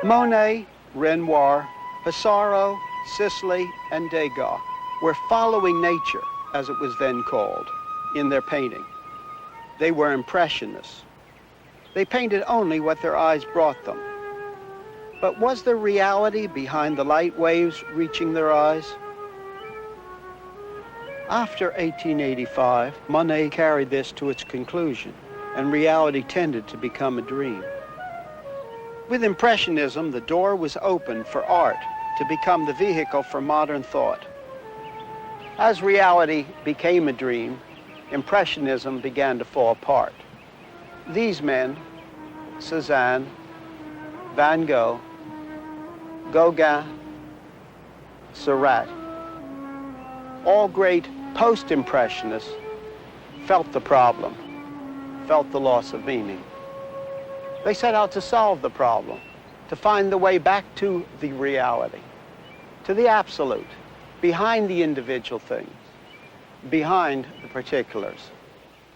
Monet, Renoir, Pissarro, Sisley, and Degas were following nature, as it was then called, in their painting. They were impressionists. They painted only what their eyes brought them. But was there reality behind the light waves reaching their eyes? After 1885, Monet carried this to its conclusion, and reality tended to become a dream. With Impressionism, the door was open for art to become the vehicle for modern thought. As reality became a dream, Impressionism began to fall apart. These men, Cézanne, Van Gogh, Gauguin, Seurat, all great post-impressionists, felt the problem, felt the loss of meaning. They set out to solve the problem, to find the way back to the reality, to the absolute, behind the individual things, behind the particulars.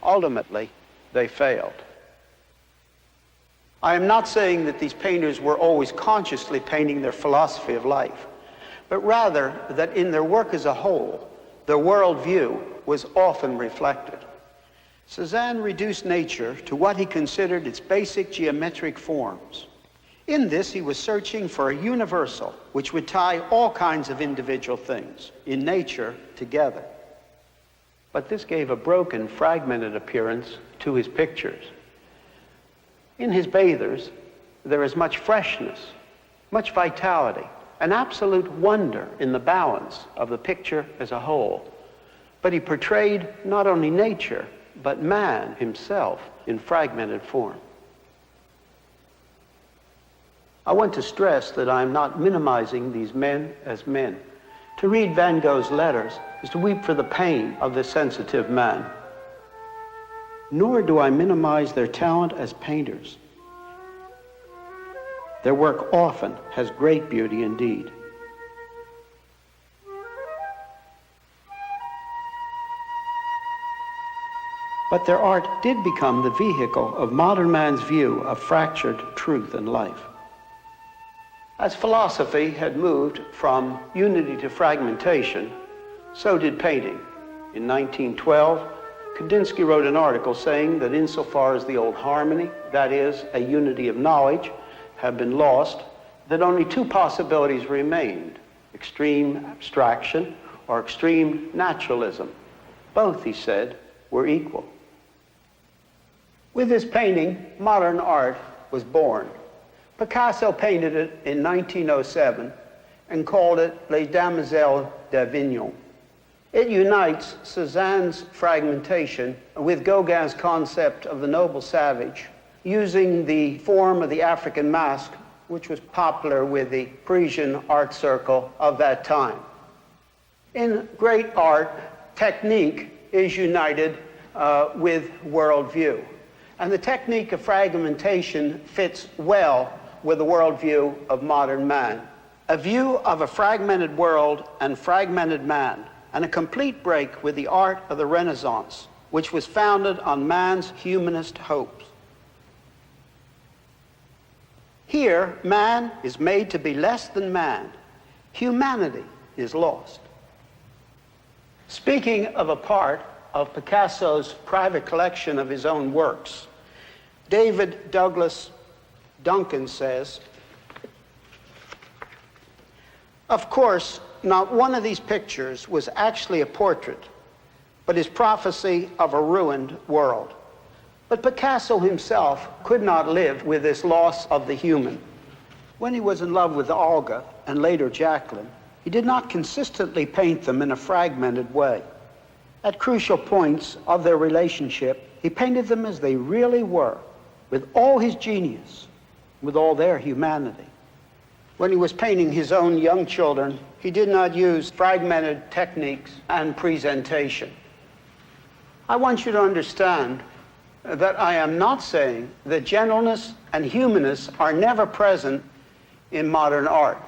Ultimately, they failed. I am not saying that these painters were always consciously painting their philosophy of life, but rather that in their work as a whole, their worldview was often reflected. Cézanne reduced nature to what he considered its basic geometric forms. In this, he was searching for a universal which would tie all kinds of individual things in nature together. But this gave a broken, fragmented appearance to his pictures. In his bathers, there is much freshness, much vitality, an absolute wonder in the balance of the picture as a whole. But he portrayed not only nature, but man himself in fragmented form. I want to stress that I am not minimizing these men as men. To read Van Gogh's letters is to weep for the pain of the sensitive man. Nor do I minimize their talent as painters. Their work often has great beauty indeed. But their art did become the vehicle of modern man's view of fractured truth and life. As philosophy had moved from unity to fragmentation, so did painting. In 1912, Kandinsky wrote an article saying that insofar as the old harmony, that is, a unity of knowledge, had been lost, that only two possibilities remained: extreme abstraction or extreme naturalism. Both, he said, were equal. With this painting, modern art was born. Picasso painted it in 1907 and called it Les Demoiselles d'Avignon. It unites Cézanne's fragmentation with Gauguin's concept of the noble savage, using the form of the African mask, which was popular with the Parisian art circle of that time. In great art, technique is united with worldview. And the technique of fragmentation fits well with the worldview of modern man. A view of a fragmented world and fragmented man, and a complete break with the art of the Renaissance, which was founded on man's humanist hopes. Here, man is made to be less than man. Humanity is lost. Speaking of a part of Picasso's private collection of his own works, David Douglas Duncan says, "Of course, not one of these pictures was actually a portrait, but his prophecy of a ruined world. But Picasso himself could not live with this loss of the human. When he was in love with Olga, and later Jacqueline, he did not consistently paint them in a fragmented way. At crucial points of their relationship, he painted them as they really were, with all his genius, with all their humanity. When he was painting his own young children, he did not use fragmented techniques and presentation. I want you to understand that I am not saying that gentleness and humanness are never present in modern art.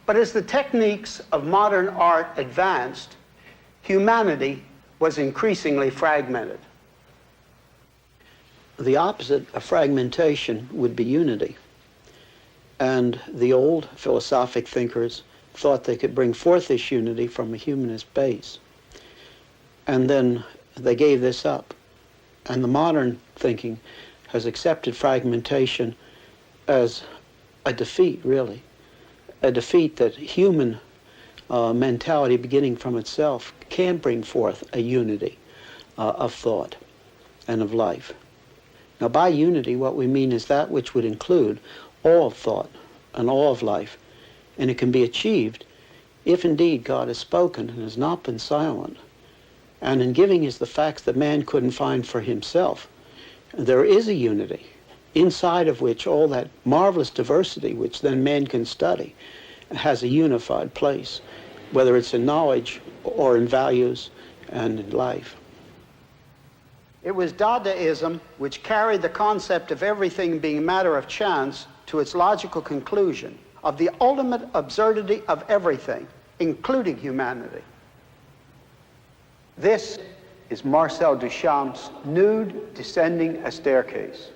But as the techniques of modern art advanced, humanity was increasingly fragmented." The opposite of fragmentation would be unity. And the old philosophic thinkers thought they could bring forth this unity from a humanist base. And then they gave this up. And the modern thinking has accepted fragmentation as a defeat, really. A defeat that human mentality, beginning from itself, can bring forth a unity of thought and of life. Now, by unity, what we mean is that which would include all of thought and all of life. And it can be achieved if indeed God has spoken and has not been silent. And in giving us the facts that man couldn't find for himself, there is a unity inside of which all that marvelous diversity, which then man can study, has a unified place, whether it's in knowledge or in values and in life. It was Dadaism which carried the concept of everything being matter of chance to its logical conclusion of the ultimate absurdity of everything, including humanity. This is Marcel Duchamp's nude descending a staircase.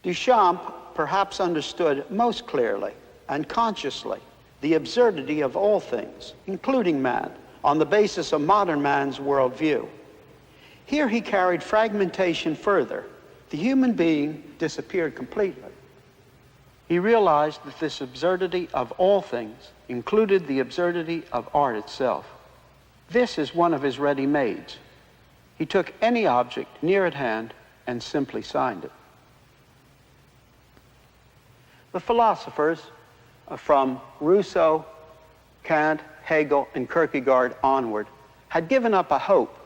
Duchamp perhaps understood most clearly and consciously the absurdity of all things, including man, on the basis of modern man's worldview. Here he carried fragmentation further. The human being disappeared completely. He realized that this absurdity of all things included the absurdity of art itself. This is one of his ready-mades. He took any object near at hand and simply signed it. The philosophers from Rousseau, Kant, Hegel, and Kierkegaard onward had given up a hope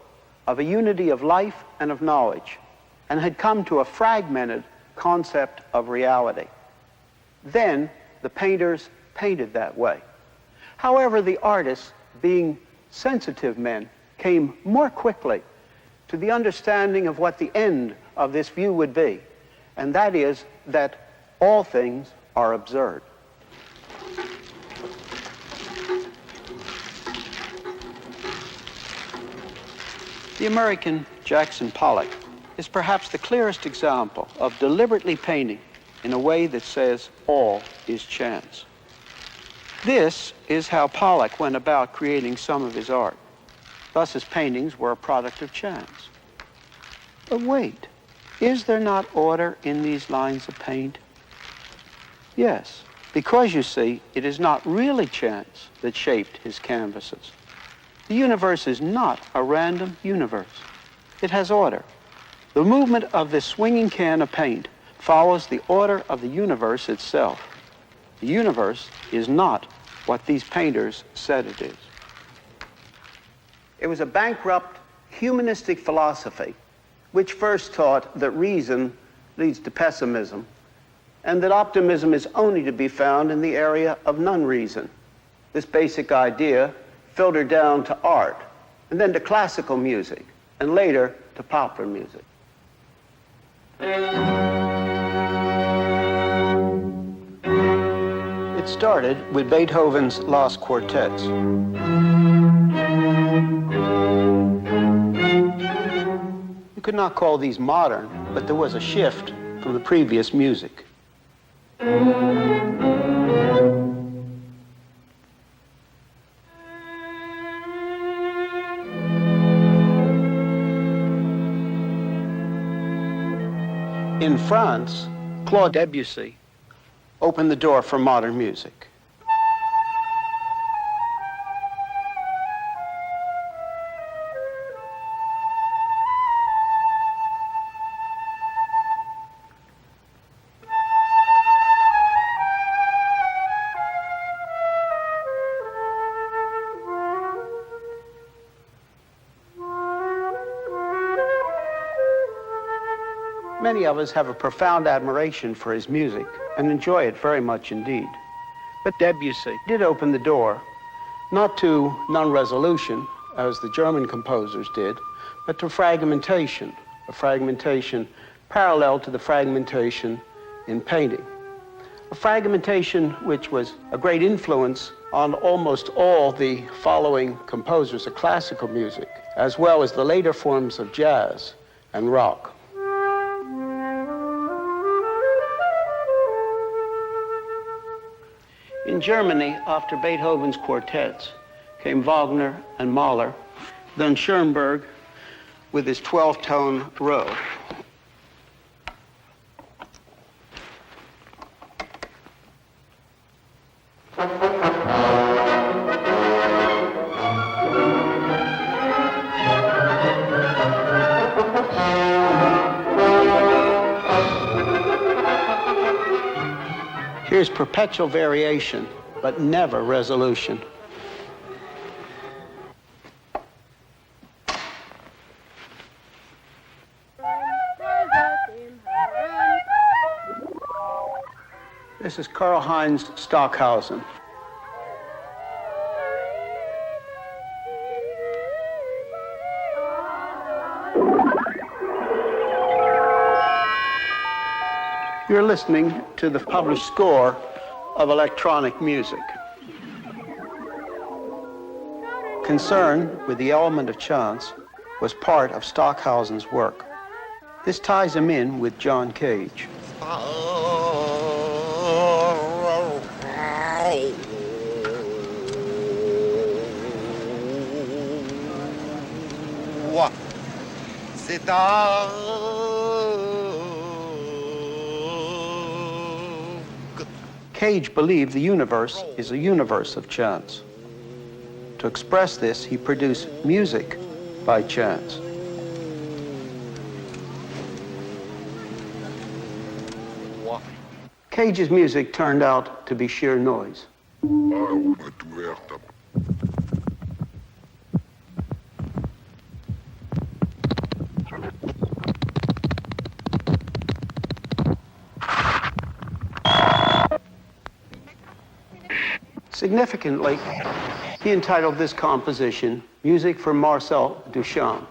of a unity of life and of knowledge, and had come to a fragmented concept of reality. Then the painters painted that way. However, the artists, being sensitive men, came more quickly to the understanding of what the end of this view would be, and that is that all things are absurd. The American Jackson Pollock is perhaps the clearest example of deliberately painting in a way that says all is chance. This is how Pollock went about creating some of his art. Thus his paintings were a product of chance. But wait, is there not order in these lines of paint? Yes, because you see, it is not really chance that shaped his canvases. The universe is not a random universe. It has order. The movement of this swinging can of paint follows the order of the universe itself. The universe is not what these painters said it is. It was a bankrupt humanistic philosophy which first taught that reason leads to pessimism, and that optimism is only to be found in the area of non-reason. This basic idea filtered down to art, and then to classical music, and later to popular music. It started with Beethoven's Last Quartets. You could not call these modern, but there was a shift from the previous music. In France, Claude Debussy opened the door for modern music. Many of us have a profound admiration for his music and enjoy it very much indeed. But Debussy did open the door, not to non-resolution, as the German composers did, but to fragmentation, a fragmentation parallel to the fragmentation in painting. A fragmentation which was a great influence on almost all the following composers of classical music, as well as the later forms of jazz and rock. In Germany, after Beethoven's quartets, came Wagner and Mahler, then Schoenberg with his 12-tone row. Here's perpetual variation, but never resolution. This is Karl-Heinz Stockhausen. You're listening to the published score of electronic music. Concern with the element of chance was part of Stockhausen's work. This ties him in with John Cage. Cage believed the universe is a universe of chance. To express this, he produced music by chance. Cage's music turned out to be sheer noise. Significantly, he entitled this composition Music for Marcel Duchamp.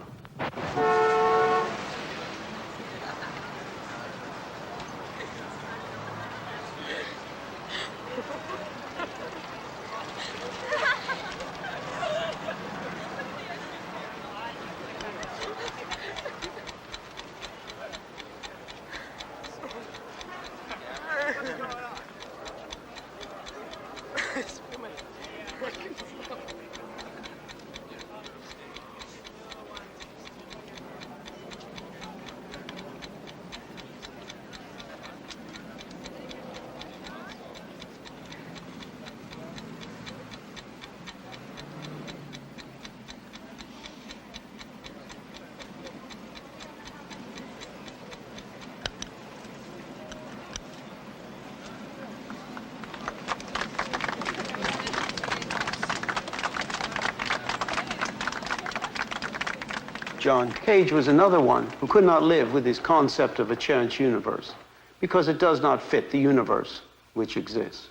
John Cage was another one who could not live with his concept of a chance universe because it does not fit the universe which exists.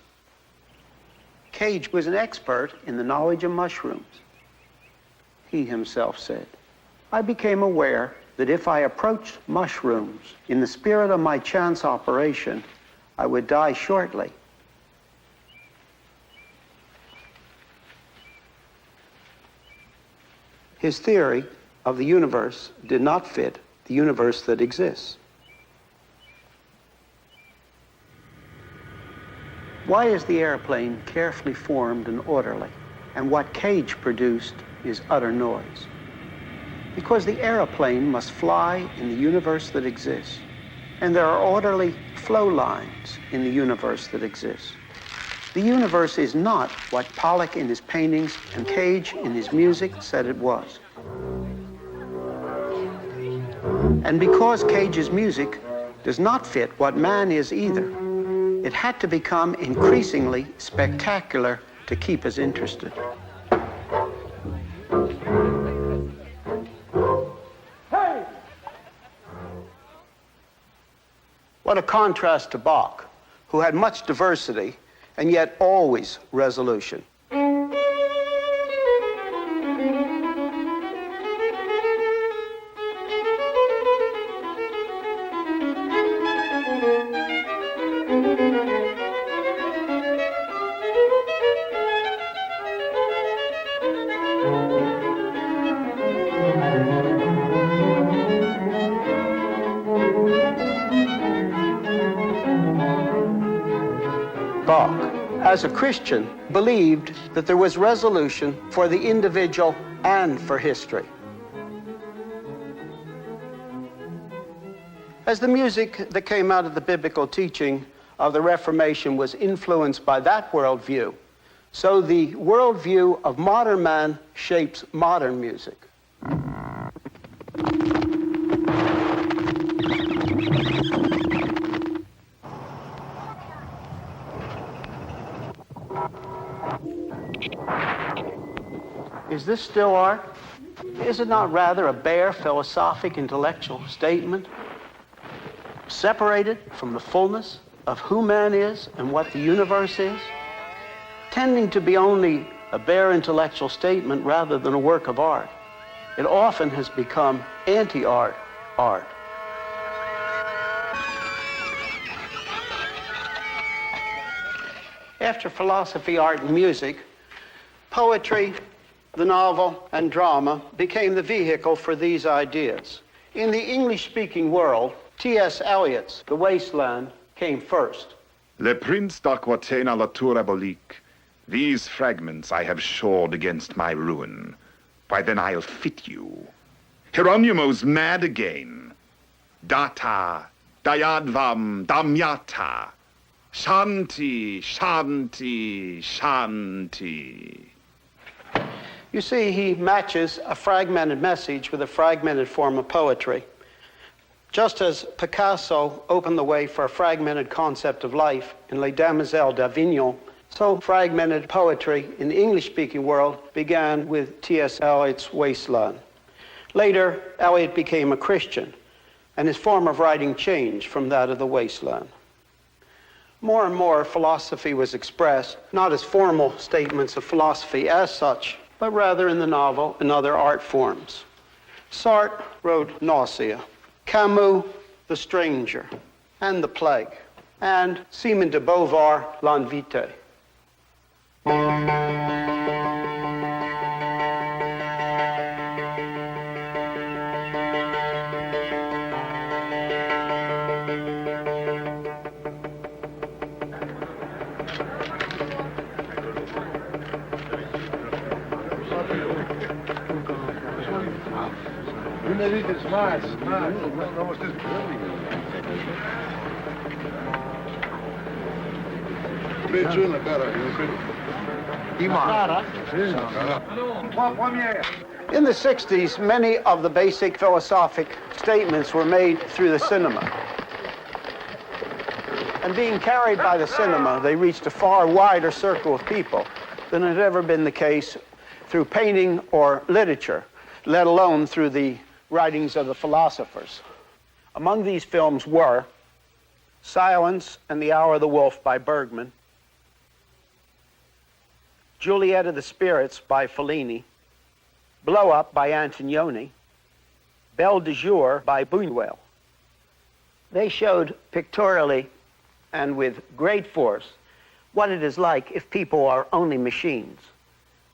Cage was an expert in the knowledge of mushrooms. He himself said, "I became aware that if I approached mushrooms in the spirit of my chance operation, I would die shortly." His theory of the universe did not fit the universe that exists. Why is the airplane carefully formed and orderly, and what Cage produced is utter noise? Because the airplane must fly in the universe that exists, and there are orderly flow lines in the universe that exists. The universe is not what Pollock in his paintings and Cage in his music said it was. And because Cage's music does not fit what man is either, it had to become increasingly spectacular to keep us interested. What a contrast to Bach, who had much diversity and yet always resolution. Bach, as a Christian, believed that there was resolution for the individual and for history. As the music that came out of the biblical teaching of the Reformation was influenced by that worldview, so the worldview of modern man shapes modern music. Is this still art? Is it not rather a bare philosophic intellectual statement, separated from the fullness of who man is and what the universe is, tending to be only a bare intellectual statement rather than a work of art? It often has become anti-art art. After philosophy, art, and music, poetry, the novel, and drama became the vehicle for these ideas. In the English-speaking world, T.S. Eliot's The Wasteland came first. Le Prince d'Aquitaine la tour abolique. These fragments I have shored against my ruin. Why then I'll fit you. Hieronymo's mad again. Data, dayadvam, damyata. Shanti, shanti, shanti. You see, he matches a fragmented message with a fragmented form of poetry. Just as Picasso opened the way for a fragmented concept of life in Les Demoiselles d'Avignon, so fragmented poetry in the English-speaking world began with T.S. Eliot's Wasteland. Later, Eliot became a Christian, and his form of writing changed from that of the Wasteland. More and more, philosophy was expressed, not as formal statements of philosophy as such, but rather in the novel and other art forms. Sartre wrote Nausea, Camus, The Stranger, and The Plague, and Simone de Beauvoir, L'Invité. In the 60s, many of the basic philosophic statements were made through the cinema. And being carried by the cinema, they reached a far wider circle of people than had ever been the case through painting or literature, let alone through the writings of the philosophers. Among these films were Silence and the Hour of the Wolf by Bergman, Juliet of the Spirits by Fellini, Blow Up by Antonioni, Belle de Jour by Buñuel. They showed pictorially and with great force what it is like if people are only machines,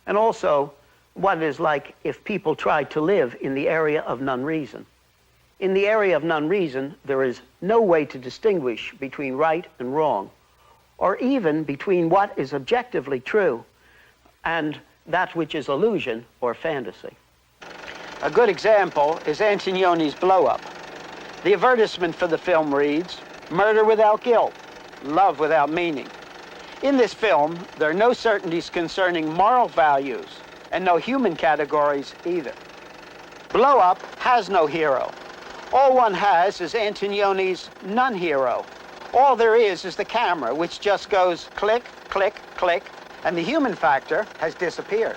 and also what it is like if people try to live in the area of non-reason. In the area of non-reason, there is no way to distinguish between right and wrong, or even between what is objectively true and that which is illusion or fantasy. A good example is Antonioni's Blow Up. The advertisement for the film reads, "Murder without guilt, love without meaning." In this film, there are no certainties concerning moral values and no human categories either. Blow Up has no hero. All one has is Antonioni's non-hero. All there is the camera, which just goes click, click, click, and the human factor has disappeared.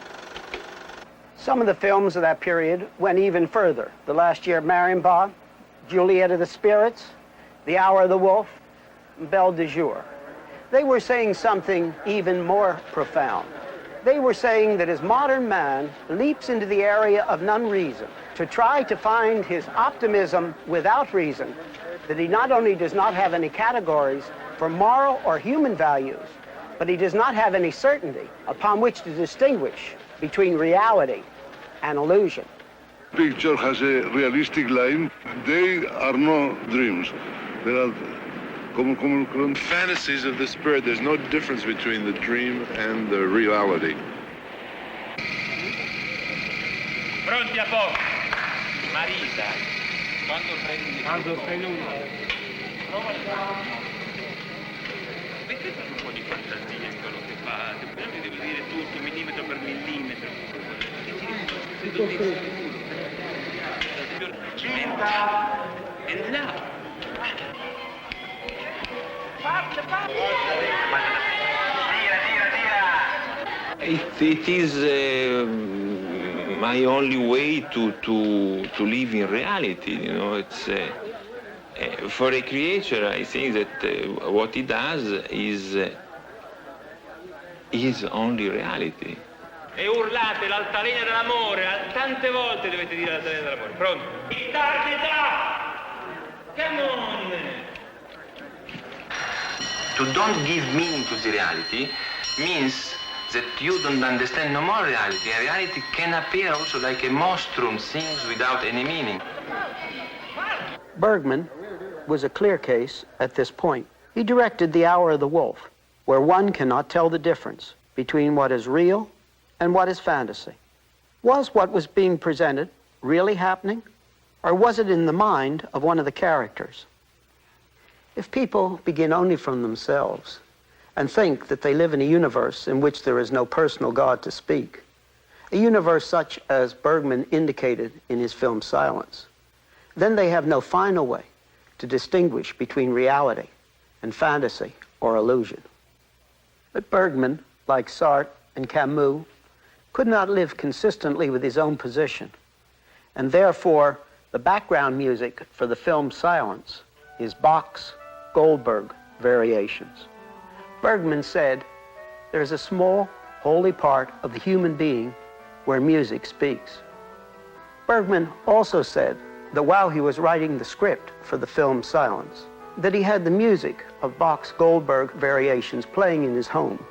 Some of the films of that period went even further. The Last Year of Marienbad, Juliet of the Spirits, The Hour of the Wolf, Belle de Jour. They were saying something even more profound. They were saying that as modern man leaps into the area of non-reason to try to find his optimism without reason, that he not only does not have any categories for moral or human values, but he does not have any certainty upon which to distinguish between reality and illusion. Picture has a realistic line. They are no dreams. They are Fantasies of the spirit, there's no difference between the dream and the reality. Pronti a poco. Marisa, quando prendi mettete un po' di fantasia in quello che fate, poi vi devo dire tutto millimetro per millimetro. E là. It is my only way to live in reality. You know, it's for a creature. I think that what he does is only reality. E urlate l'altalena dell'amore, tante volte dovete dire l'altalena dell'amore. Pronto? Come on! To don't give meaning to the reality means that you don't understand no more reality. A reality can appear also like a monstrum, things without any meaning. Bergman was a clear case at this point. He directed The Hour of the Wolf, where one cannot tell the difference between what is real and what is fantasy. Was what was being presented really happening, or was it in the mind of one of the characters? If people begin only from themselves and think that they live in a universe in which there is no personal God to speak, a universe such as Bergman indicated in his film Silence, then they have no final way to distinguish between reality and fantasy or illusion. But Bergman, like Sartre and Camus, could not live consistently with his own position, and therefore the background music for the film Silence is Bach's Goldberg variations. Bergman said, "There is a small, holy part of the human being where music speaks." Bergman also said that while he was writing the script for the film Silence, that he had the music of Bach's Goldberg variations playing in his home,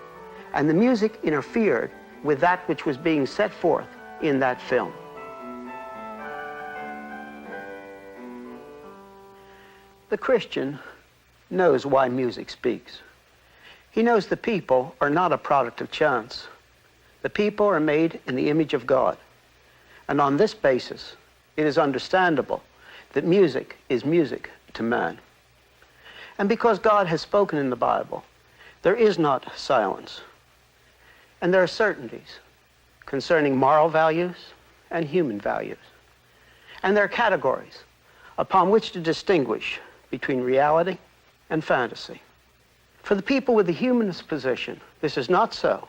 and the music interfered with that which was being set forth in that film. The Christian knows why music speaks. He knows the people are not a product of chance. The people are made in the image of God. And on this basis, it is understandable that music is music to man. And because God has spoken in the Bible, there is not silence. And there are certainties concerning moral values and human values. And there are categories upon which to distinguish between reality and fantasy. For the people with the humanist position, this is not so.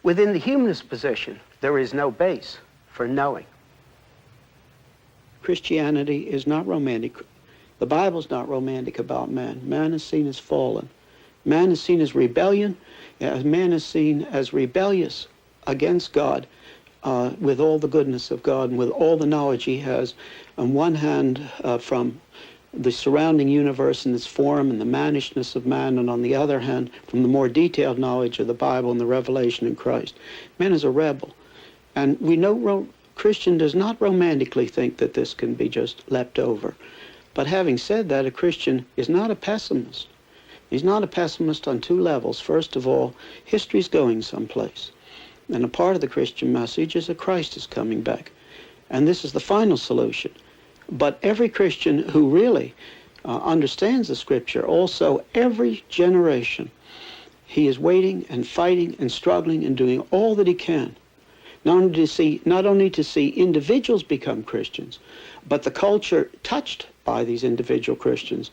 Within the humanist position, there is no base for knowing. Christianity is not romantic. The Bible's not romantic about man. Man is seen as fallen. Man is seen as rebellion. Man is seen as rebellious against God with all the goodness of God and with all the knowledge he has. On one hand, from the surrounding universe and its form and the mannishness of man, and on the other hand, from the more detailed knowledge of the Bible and the revelation in Christ. Man is a rebel. And we know Christian does not romantically think that this can be just leapt over. But having said that, a Christian is not a pessimist. He's not a pessimist on two levels. First of all, history's going someplace. And a part of the Christian message is that Christ is coming back. And this is the final solution. But every Christian who really understands the Scripture, also every generation, he is waiting and fighting and struggling and doing all that he can, not only to see individuals become Christians, but the culture touched by these individual Christians.